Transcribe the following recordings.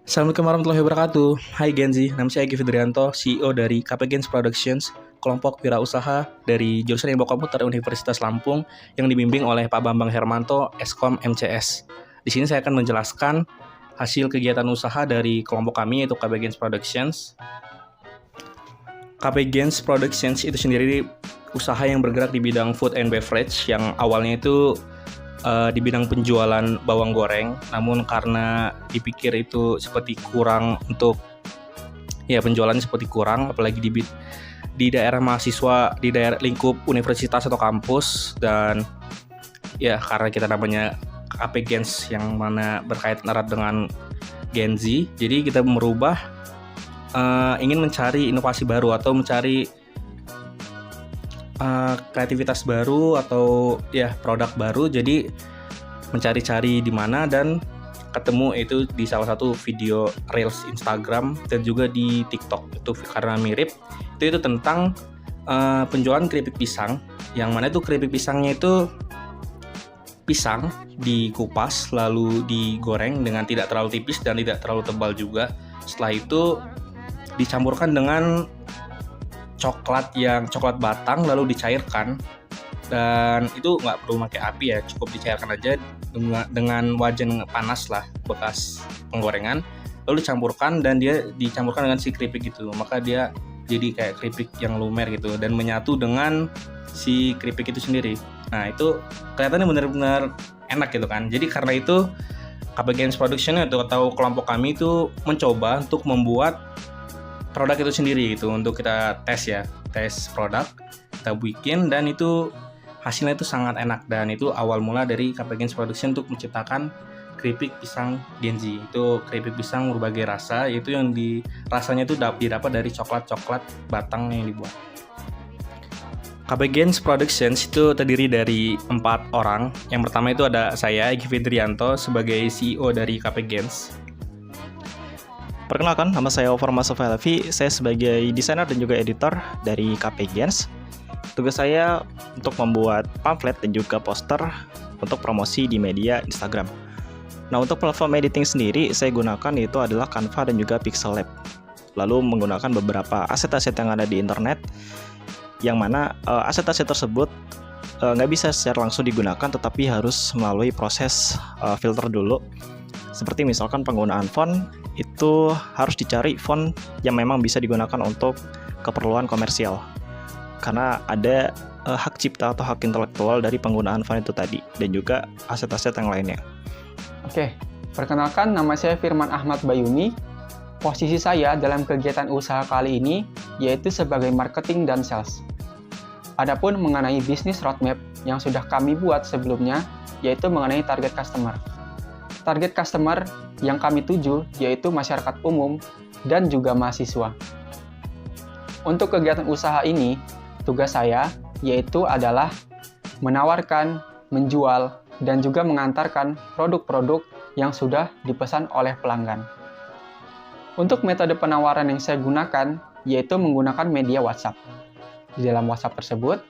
Assalamualaikum warahmatullahi wabarakatuh. Hai Genzi, nama saya Egy Fidrianto, CEO dari KP Gens Productions, kelompok wirausaha dari jurusan Ilmu Komputer Universitas Lampung yang dibimbing oleh Pak Bambang Hermanto, Eskom MCS. Di sini saya akan menjelaskan hasil kegiatan usaha dari kelompok kami yaitu KP Gens Productions. KP Gens Productions itu sendiri usaha yang bergerak di bidang food and beverage yang awalnya itu di bidang penjualan bawang goreng, namun karena dipikir itu seperti kurang untuk penjualannya seperti kurang, apalagi di daerah mahasiswa, di daerah lingkup universitas atau kampus, dan karena kita namanya KP Gens yang mana berkaitan erat dengan Gen Z, jadi kita merubah ingin mencari inovasi baru atau mencari kreativitas baru atau produk baru. Jadi mencari-cari di mana dan ketemu itu di salah satu video reels Instagram dan juga di TikTok. Itu karena mirip itu tentang penjualan keripik pisang, yang mana itu keripik pisangnya itu pisang dikupas lalu digoreng dengan tidak terlalu tipis dan tidak terlalu tebal juga. Setelah itu dicampurkan dengan coklat batang lalu dicairkan, dan itu nggak perlu pakai api ya, cukup dicairkan aja dengan wajan panas lah bekas penggorengan, lalu dicampurkan dan dia dicampurkan dengan si keripik gitu, maka dia jadi kayak keripik yang lumer gitu dan menyatu dengan si keripik itu sendiri. Nah itu kelihatannya benar-benar enak gitu kan. Jadi karena itu KP Gens Production atau kelompok kami itu mencoba untuk membuat produk itu sendiri gitu, untuk kita tes produk, kita bikin, dan itu hasilnya itu sangat enak. Dan itu awal mula dari KP Gens Production untuk menciptakan keripik pisang Gen Z. Itu keripik pisang berbagai rasa, itu yang rasanya itu didapat dari coklat batang yang dibuat. KP Gens Productions itu terdiri dari 4 orang. Yang pertama itu ada saya, Egy Fidrianto, sebagai CEO dari KP Gens. Perkenalkan, nama saya Ovar Masofelevi. Saya sebagai desainer dan juga editor dari KP Gens. Tugas saya untuk membuat pamflet dan juga poster untuk promosi di media Instagram. Nah, untuk platform editing sendiri saya gunakan itu adalah Canva dan juga Pixel Lab. Lalu menggunakan beberapa aset-aset yang ada di internet, yang mana aset-aset tersebut nggak bisa secara langsung digunakan, tetapi harus melalui proses filter dulu. Seperti misalkan penggunaan font, itu harus dicari font yang memang bisa digunakan untuk keperluan komersial, karena ada hak cipta atau hak intelektual dari penggunaan font itu tadi, dan juga aset-aset yang lainnya. Oke, perkenalkan, nama saya Firman Ahmad Bayuni. Posisi saya dalam kegiatan usaha kali ini yaitu sebagai marketing dan sales. Adapun mengenai bisnis roadmap yang sudah kami buat sebelumnya yaitu mengenai target customer. Target customer yang kami tuju yaitu masyarakat umum dan juga mahasiswa. Untuk kegiatan usaha ini, tugas saya yaitu adalah menawarkan, menjual, dan juga mengantarkan produk-produk yang sudah dipesan oleh pelanggan. Untuk metode penawaran yang saya gunakan yaitu menggunakan media WhatsApp. Di dalam WhatsApp tersebut,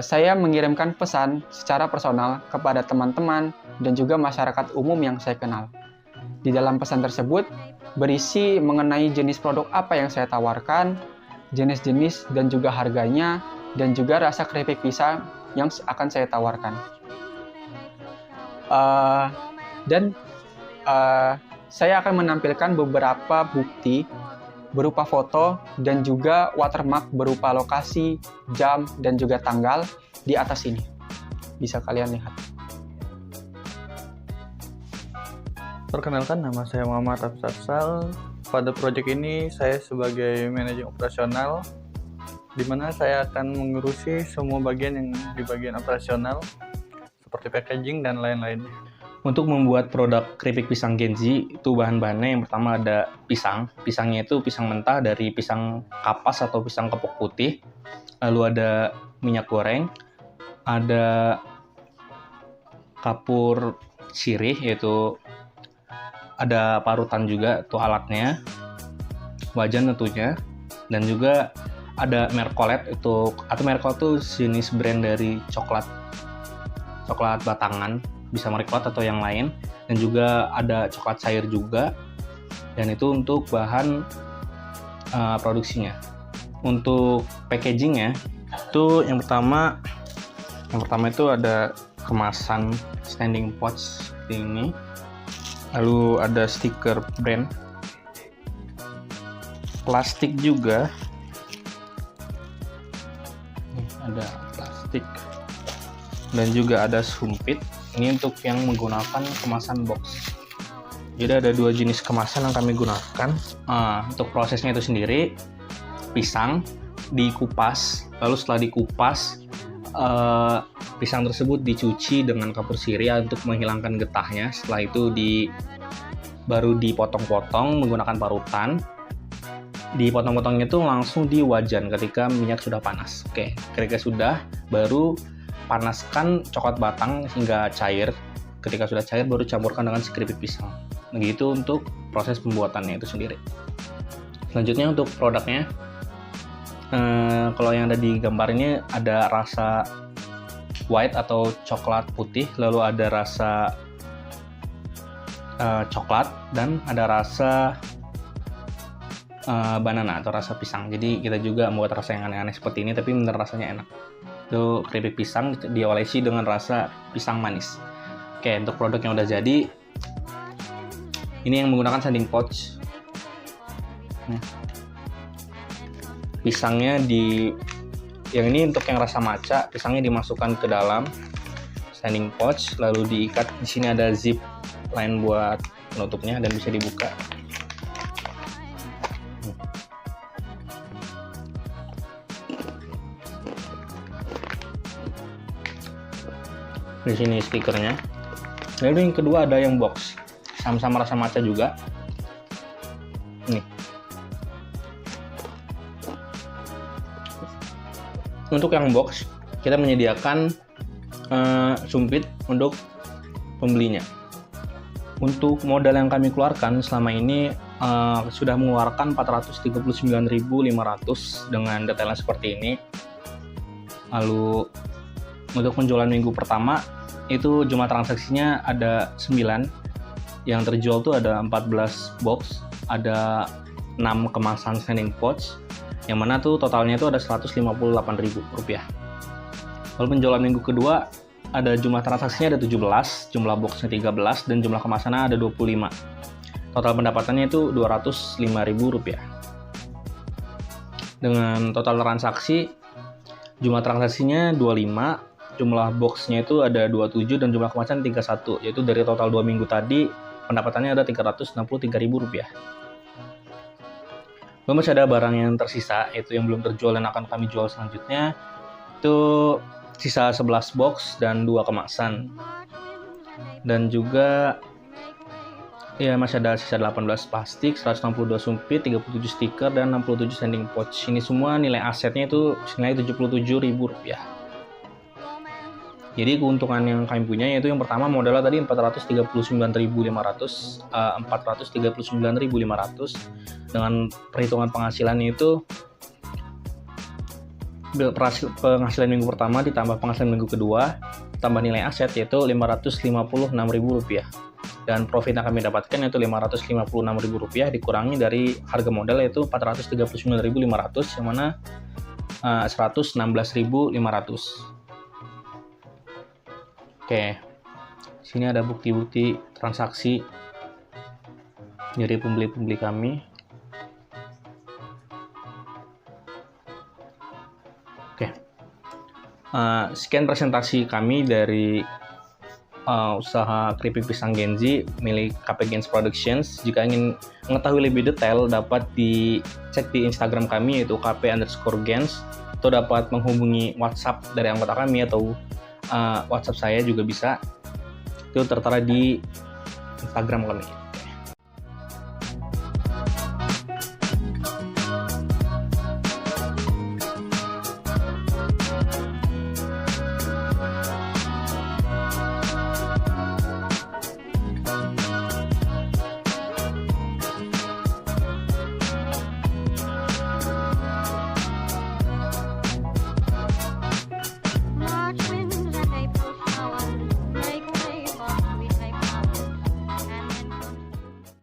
saya mengirimkan pesan secara personal kepada teman-teman dan juga masyarakat umum yang saya kenal. Di dalam pesan tersebut berisi mengenai jenis produk apa yang saya tawarkan, jenis-jenis dan juga harganya, dan juga rasa keripik pisang yang akan saya tawarkan. Saya akan menampilkan beberapa bukti berupa foto dan juga watermark berupa lokasi, jam, dan juga tanggal di atas ini. Bisa kalian lihat. Perkenalkan, nama saya Muhammad Afsal. Pada proyek ini saya sebagai manajer operasional, di mana saya akan mengurusi semua bagian yang di bagian operasional seperti packaging dan lain-lainnya. Untuk membuat produk keripik pisang Gen Z, itu bahan-bahannya yang pertama ada pisang. Pisangnya itu pisang mentah dari pisang kapas atau pisang kepok putih. Lalu ada minyak goreng, ada kapur sirih, yaitu ada parutan juga, itu alatnya, wajan tentunya, dan juga ada Mercolet itu, atau Mercolet itu jenis brand dari coklat batangan, bisa Mercolet atau yang lain, dan juga ada coklat cair juga, dan itu untuk bahan produksinya. Untuk packagingnya itu yang pertama itu ada kemasan standing pouch seperti ini, lalu ada stiker brand, plastik juga, ada plastik, dan juga ada sumpit. Ini untuk yang menggunakan kemasan box. Jadi ada 2 jenis kemasan yang kami gunakan. Untuk prosesnya itu sendiri, pisang dikupas, lalu setelah dikupas, pisang tersebut dicuci dengan kapur sirih untuk menghilangkan getahnya. Setelah itu baru dipotong-potong menggunakan parutan. Dipotong-potongnya itu langsung di wajan ketika minyak sudah panas. Oke, ketika sudah, baru panaskan coklat batang hingga cair. Ketika sudah cair, baru campurkan dengan si keripik pisang. Begitu untuk proses pembuatannya itu sendiri. Selanjutnya untuk produknya, kalau yang ada di gambar ini ada rasa white atau coklat putih, lalu ada rasa coklat, dan ada rasa banana atau rasa pisang. Jadi kita juga membuat rasa yang aneh-aneh seperti ini, tapi bener rasanya enak. Itu keripik pisang diolesi dengan rasa pisang manis. Oke, untuk produk yang udah jadi, ini yang menggunakan standing pouch. Pisangnya yang ini untuk yang rasa matcha, pisangnya dimasukkan ke dalam standing pouch, lalu diikat. Di sini ada zip lain buat penutupnya dan bisa dibuka. Di sini stikernya. Lalu yang kedua ada yang box, sama-sama rasa matcha juga. Nih. Untuk yang box, kita menyediakan sumpit untuk pembelinya. Untuk modal yang kami keluarkan selama ini sudah mengeluarkan 439.500 dengan detailnya seperti ini. Lalu untuk penjualan minggu pertama itu jumlah transaksinya ada 9. Yang terjual tuh ada 14 box, ada 6 kemasan standing pouch, yang mana tuh totalnya itu ada Rp158.000. Lalu penjualan minggu kedua ada jumlah transaksinya ada 17, jumlah boxnya 13, dan jumlah kemasannya ada 25. Total pendapatannya itu Rp205.000. Dengan total transaksi, jumlah transaksinya 25, jumlah boxnya itu ada 27, dan jumlah kemasan 31. Yaitu dari total 2 minggu tadi, pendapatannya ada Rp363.000. Lalu masih ada barang yang tersisa, yaitu yang belum terjual dan akan kami jual selanjutnya. Itu sisa 11 box dan 2 kemasan. Dan juga ya masih ada sisa 18 plastik, 162 sumpit, 37 stiker, dan 67 standing pouch. Ini semua nilai asetnya itu senilai Rp77.000. Jadi keuntungan yang kami punya yaitu yang pertama modalnya tadi 439.500 dengan perhitungan penghasilannya itu penghasilan minggu pertama ditambah penghasilan minggu kedua tambah nilai aset yaitu Rp556.000, dan profit yang kami dapatkan yaitu Rp556.000 dikurangi dari harga modal yaitu Rp439.500, yang mana Rp116.500. Oke, sini ada bukti-bukti transaksi dari pembeli-pembeli kami. Oke, sekian presentasi kami dari usaha keripik pisang Genzi milik KP Gens Productions. Jika ingin mengetahui lebih detail, dapat dicek di Instagram kami yaitu kp_gens, atau dapat menghubungi WhatsApp dari anggota kami atau WhatsApp saya juga bisa. Itu tertera di Instagram kami.